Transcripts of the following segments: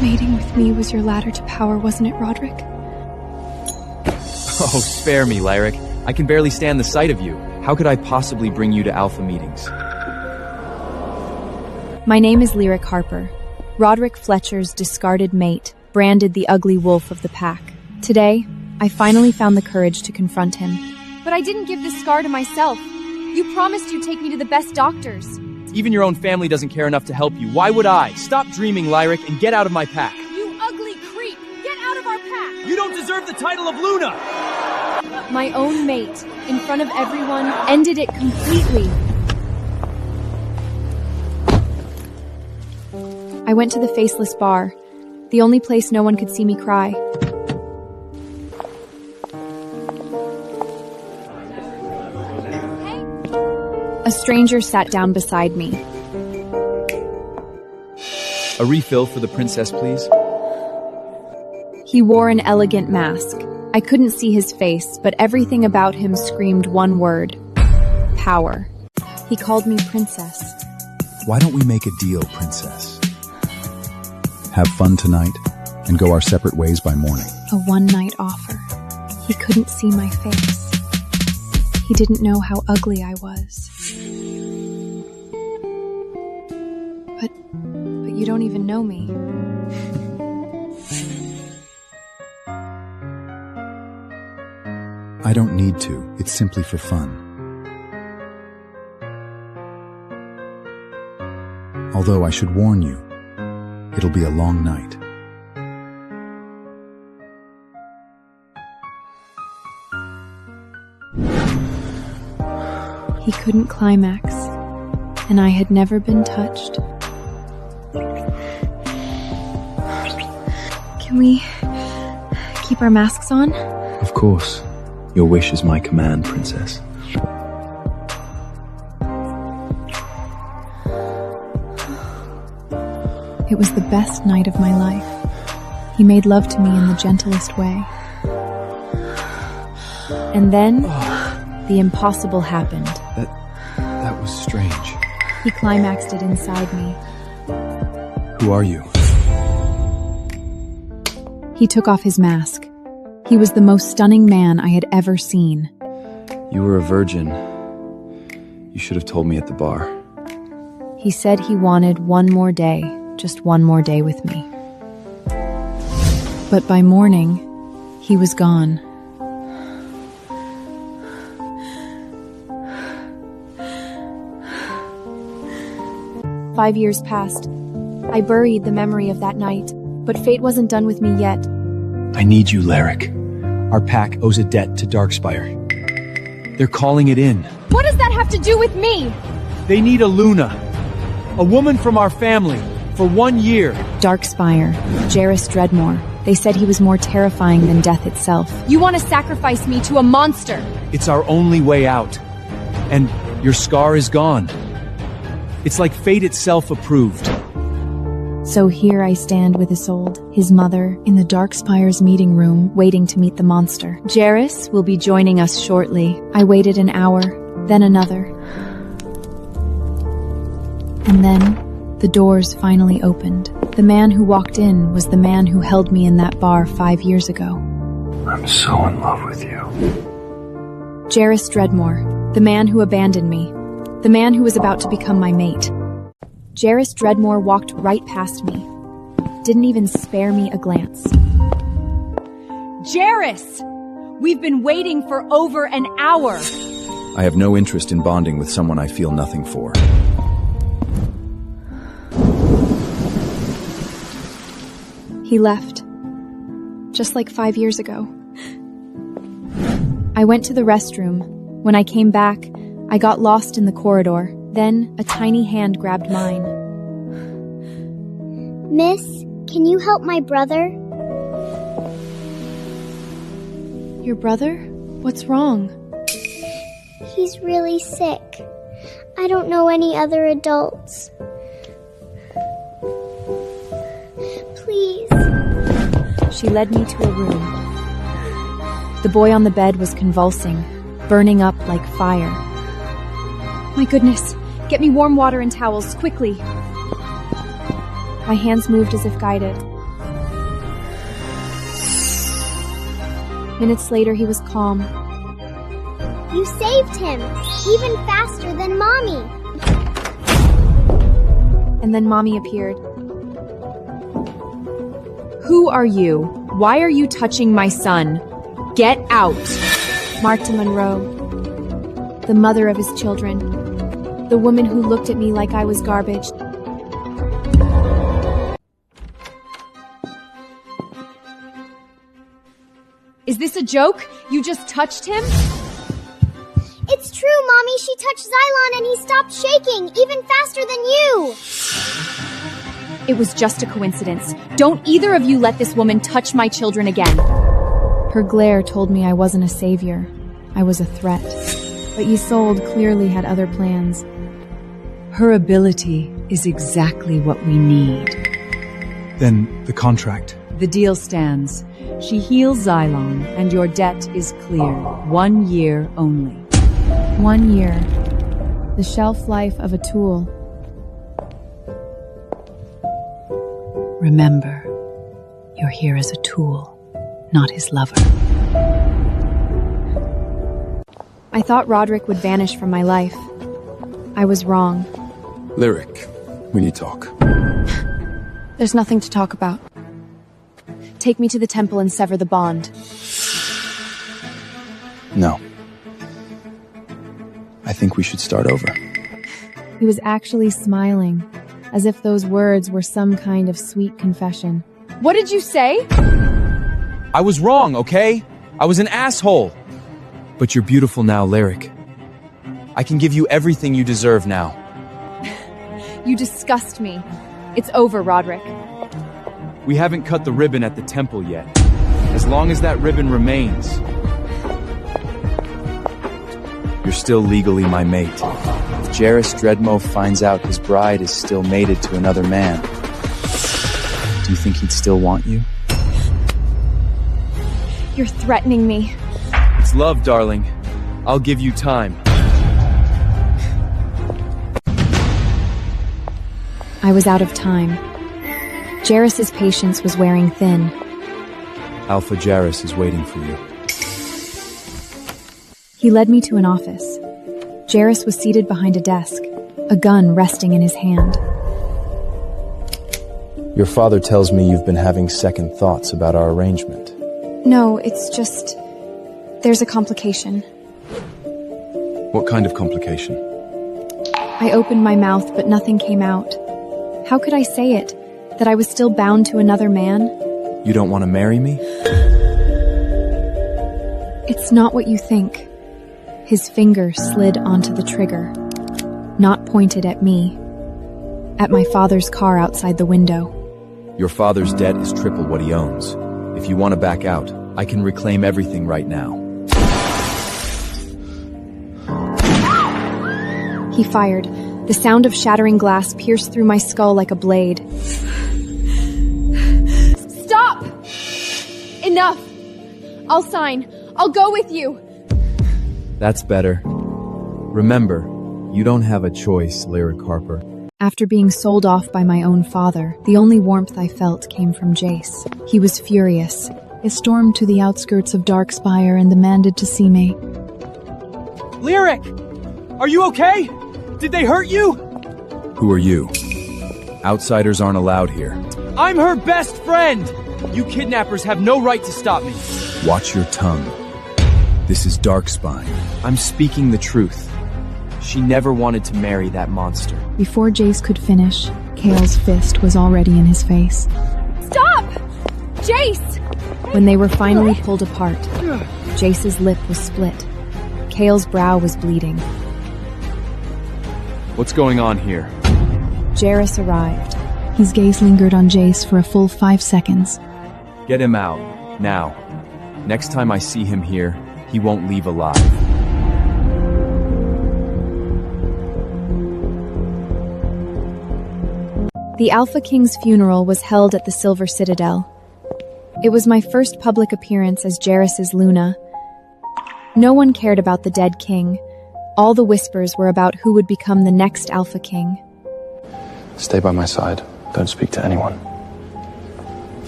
Mating with me was your ladder to power, wasn't it, Roderick? Oh, spare me, Lyric. I can barely stand the sight of you. How could I possibly bring you to Alpha meetings? My name is Lyric Harper, Roderick Fletcher's discarded mate, branded the ugly wolf of the pack. Today, I finally found the courage to confront him. But I didn't give this scar to myself. You promised you'd take me to the best doctors. Even your own family doesn't care enough to help you. Why would I? Stop dreaming, Lyric, and get out of my pack. You ugly creep! Get out of our pack! You don't deserve the title of Luna! My own mate, in front of everyone, ended it completely. I went to the faceless bar, the only place no one could see me cry. A stranger sat down beside me. A refill for the princess, please? He wore an elegant mask. I couldn't see his face, but everything about him screamed one word: power. He called me princess. Why don't we make a deal, princess? Have fun tonight and go our separate ways by morning. A one-night offer. He couldn't see my face. He didn't know how ugly I was. But you don't even know me. I don't need to. It's simply for fun. Although I should warn you, it'll be a long night. He couldn't climax, and I had never been touched. Can we keep our masks on? Of course. Your wish is my command, princess. It was the best night of my life. He made love to me in the gentlest way. And then, the impossible happened. That was strange. He climaxed it inside me. Who are you? He took off his mask. He was the most stunning man I had ever seen. You were a virgin. You should have told me at the bar. He said he wanted one more day, just one more day with me. But by morning, he was gone. "5 years passed. I buried the memory of that night, but fate wasn't done with me yet. I need you, Lyric. Our pack owes a debt to Darkspire. They're calling it in. What does that have to do with me? They need a Luna. A woman from our family. For 1 year. Darkspire, Jairus Dreadmore. They said he was more terrifying than death itself. You want to sacrifice me to a monster? It's our only way out. And your scar is gone. It's like fate itself approved. So here I stand with Isolde, his mother, in the Darkspire's meeting room, waiting to meet the monster. Jairus will be joining us shortly. I waited an hour, then another. And then, the doors finally opened. The man who walked in was the man who held me in that bar 5 years ago. I'm so in love with you. Jairus Dreadmore, the man who abandoned me. The man who was about to become my mate. Jairus Dreadmore walked right past me. Didn't even spare me a glance. Jairus! We've been waiting for over an hour! I have no interest in bonding with someone I feel nothing for. He left. Just like 5 years ago. I went to the restroom. When I came back, I got lost in the corridor. Then, a tiny hand grabbed mine. Miss, can you help my brother? Your brother? What's wrong? He's really sick. I don't know any other adults. Please. She led me to a room. The boy on the bed was convulsing, burning up like fire. My goodness, get me warm water and towels, quickly. My hands moved as if guided. Minutes later, he was calm. You saved him, even faster than Mommy. And then Mommy appeared. Who are you? Why are you touching my son? Get out! Martha Monroe, the mother of his children, the woman who looked at me like I was garbage. Is this a joke? You just touched him? It's true, Mommy. She touched Xylon and he stopped shaking, even faster than you. It was just a coincidence. Don't either of you let this woman touch my children again. Her glare told me I wasn't a savior. I was a threat. But Isolde clearly had other plans. Her ability is exactly what we need. Then the contract. The deal stands. She heals Xylon, and your debt is clear. 1 year only. 1 year. The shelf life of a tool. Remember, you're here as a tool, not his lover. I thought Roderick would vanish from my life. I was wrong. Lyric, we need to talk. There's nothing to talk about. Take me to the temple and sever the bond. No. I think we should start over. He was actually smiling, as if those words were some kind of sweet confession. What did you say? I was wrong, okay? I was an asshole. But you're beautiful now, Lyric. I can give you everything you deserve now. You disgust me. It's over, Roderick. We haven't cut the ribbon at the temple yet. As long as that ribbon remains, you're still legally my mate. If Jarrus Dreadmo finds out his bride is still mated to another man, do you think he'd still want you? You're threatening me. It's love, darling. I'll give you time. I was out of time. Jarrus's patience was wearing thin. Alpha Jarrus is waiting for you. He led me to an office. Jarrus was seated behind a desk, a gun resting in his hand. Your father tells me you've been having second thoughts about our arrangement. No, it's just... there's a complication. What kind of complication? I opened my mouth, but nothing came out. How could I say it? That I was still bound to another man? You don't want to marry me? It's not what you think. His finger slid onto the trigger, not pointed at me, at my father's car outside the window. Your father's debt is triple what he owns. If you want to back out, I can reclaim everything right now. He fired. The sound of shattering glass pierced through my skull like a blade. Stop! Enough! I'll sign. I'll go with you. That's better. Remember, you don't have a choice, Lyric Harper. After being sold off by my own father, the only warmth I felt came from Jace. He was furious. He stormed to the outskirts of Darkspire and demanded to see me. Lyric! Are you okay? Did they hurt you? Who are you? Outsiders aren't allowed here. I'm her best friend! You kidnappers have no right to stop me. Watch your tongue. This is Darkspine. I'm speaking the truth. She never wanted to marry that monster. Before Jace could finish, Kale's fist was already in his face. Stop! Jace! When they were finally pulled apart, Jace's lip was split. Kale's brow was bleeding. What's going on here? Jarrus arrived. His gaze lingered on Jace for a full 5 seconds. Get him out, now. Next time I see him here, he won't leave alive. The Alpha King's funeral was held at the Silver Citadel. It was my first public appearance as Jarrus's Luna. No one cared about the dead king. All the whispers were about who would become the next Alpha King. Stay by my side. Don't speak to anyone.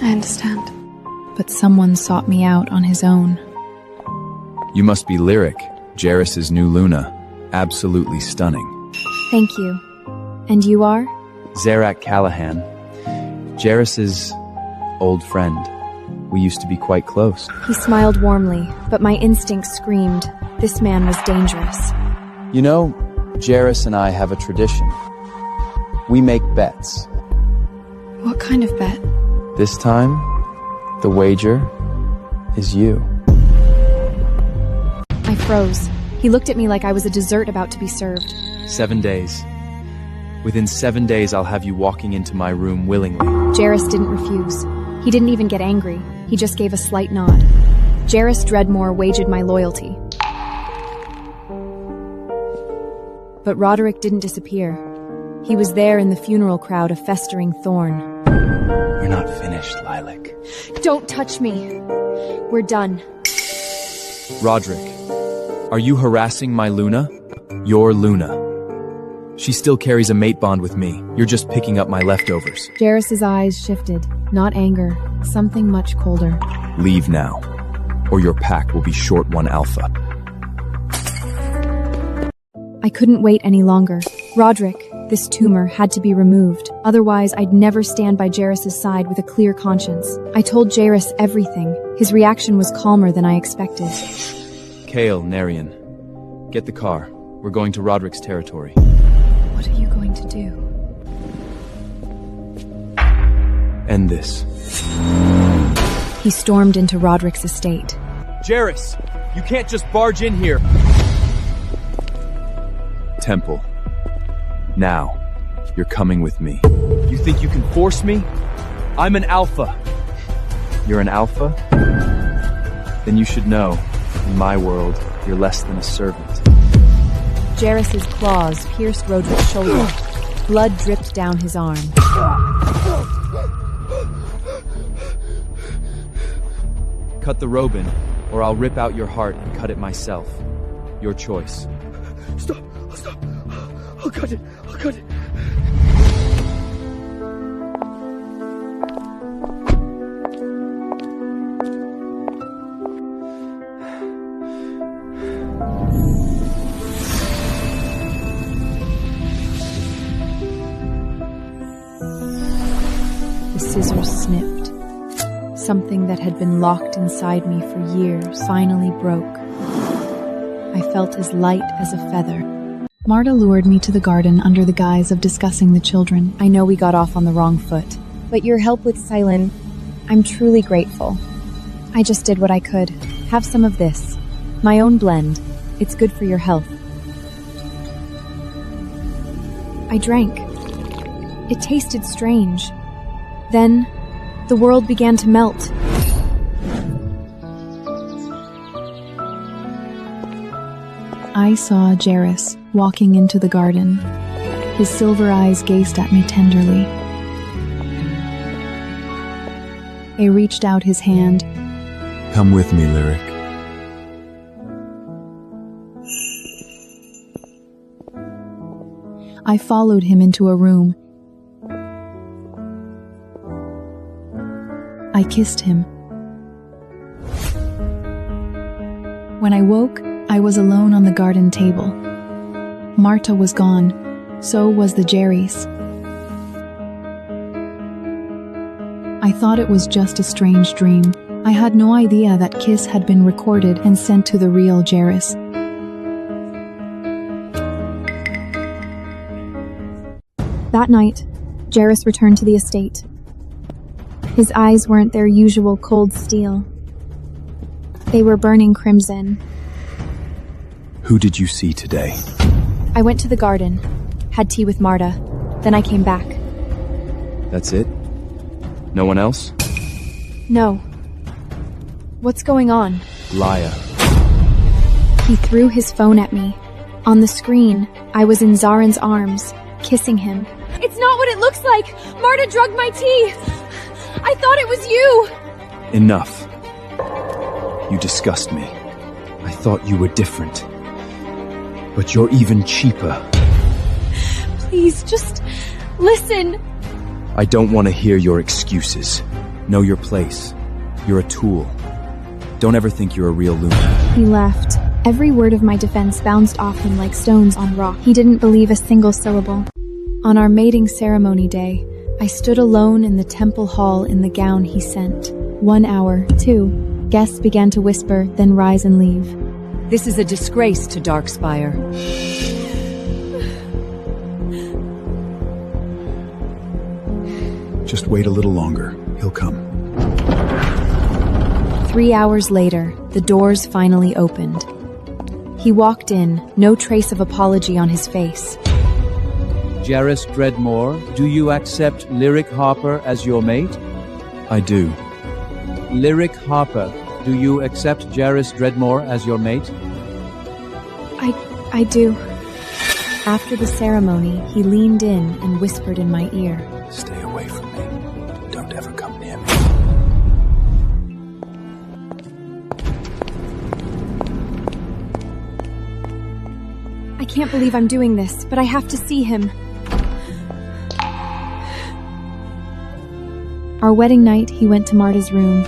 I understand. But someone sought me out on his own. You must be Lyric, Jairus' new Luna. Absolutely stunning. Thank you. And you are? Zarak Callahan, Jairus' old friend. We used to be quite close. He smiled warmly, but my instincts screamed, this man was dangerous. You know, Jairus and I have a tradition. We make bets. What kind of bet? This time, the wager is you. I froze. He looked at me like I was a dessert about to be served. 7 days. Within 7 days, I'll have you walking into my room willingly. Jairus didn't refuse. He didn't even get angry. He just gave a slight nod. Jairus Dreadmore wagered my loyalty. But Roderick didn't disappear. He was there in the funeral crowd, a festering thorn. We're not finished, Lilac. Don't touch me. We're done. Roderick, are you harassing my Luna? Your Luna. She still carries a mate bond with me. You're just picking up my leftovers. Jairus' eyes shifted. Not anger. Something much colder. Leave now, or your pack will be short 1 alpha. I couldn't wait any longer. Roderick, this tumor had to be removed. Otherwise, I'd never stand by Jairus' side with a clear conscience. I told Jairus everything. His reaction was calmer than I expected. Kale, Narian, get the car. We're going to Roderick's territory. What are you going to do? End this. He stormed into Roderick's estate. Jairus, you can't just barge in here. Temple. Now, you're coming with me. You think you can force me? I'm an alpha. You're an alpha? Then you should know, in my world, you're less than a servant. Jairus' claws pierced Roderick's shoulder. Blood dripped down his arm. Cut the Robin, or I'll rip out your heart and cut it myself. Your choice. Stop! I'll cut it! The scissors snipped. Something that had been locked inside me for years finally broke. I felt as light as a feather. Marta lured me to the garden under the guise of discussing the children. I know we got off on the wrong foot. But your help with Silen, I'm truly grateful. I just did what I could. Have some of this. My own blend. It's good for your health. I drank. It tasted strange. Then, the world began to melt. I saw Jairus walking into the garden. His silver eyes gazed at me tenderly. He reached out his hand. Come with me, Lyric. I followed him into a room. I kissed him. When I woke, I was alone on the garden table. Marta was gone. So was the Jerry's. I thought it was just a strange dream. I had no idea that kiss had been recorded and sent to the real Jairus. That night, Jairus returned to the estate. His eyes weren't their usual cold steel. They were burning crimson. Who did you see today? I went to the garden, had tea with Marta, then I came back. That's it? No one else? No. What's going on? Laya. He threw his phone at me. On the screen, I was in Zaren's arms, kissing him. It's not what it looks like! Marta drugged my tea! I thought it was you! Enough. You disgust me. I thought you were different. But you're even cheaper. Please, just listen. I don't want to hear your excuses. Know your place. You're a tool. Don't ever think you're a real Lunar. He left. Every word of my defense bounced off him like stones on rock. He didn't believe a single syllable. On our mating ceremony day, I stood alone in the temple hall in the gown he sent. 1 hour, 2. Guests began to whisper, then rise and leave. This is a disgrace to Darkspire. Just wait a little longer. He'll come. 3 hours later, the doors finally opened. He walked in, no trace of apology on his face. Jarrus Dreadmore, do you accept Lyric Harper as your mate? I do. Lyric Harper, do you accept Jarrus Dreadmore as your mate? I do. After the ceremony, he leaned in and whispered in my ear. Stay away from me. Don't ever come near me. I can't believe I'm doing this, but I have to see him. Our wedding night, he went to Marta's room.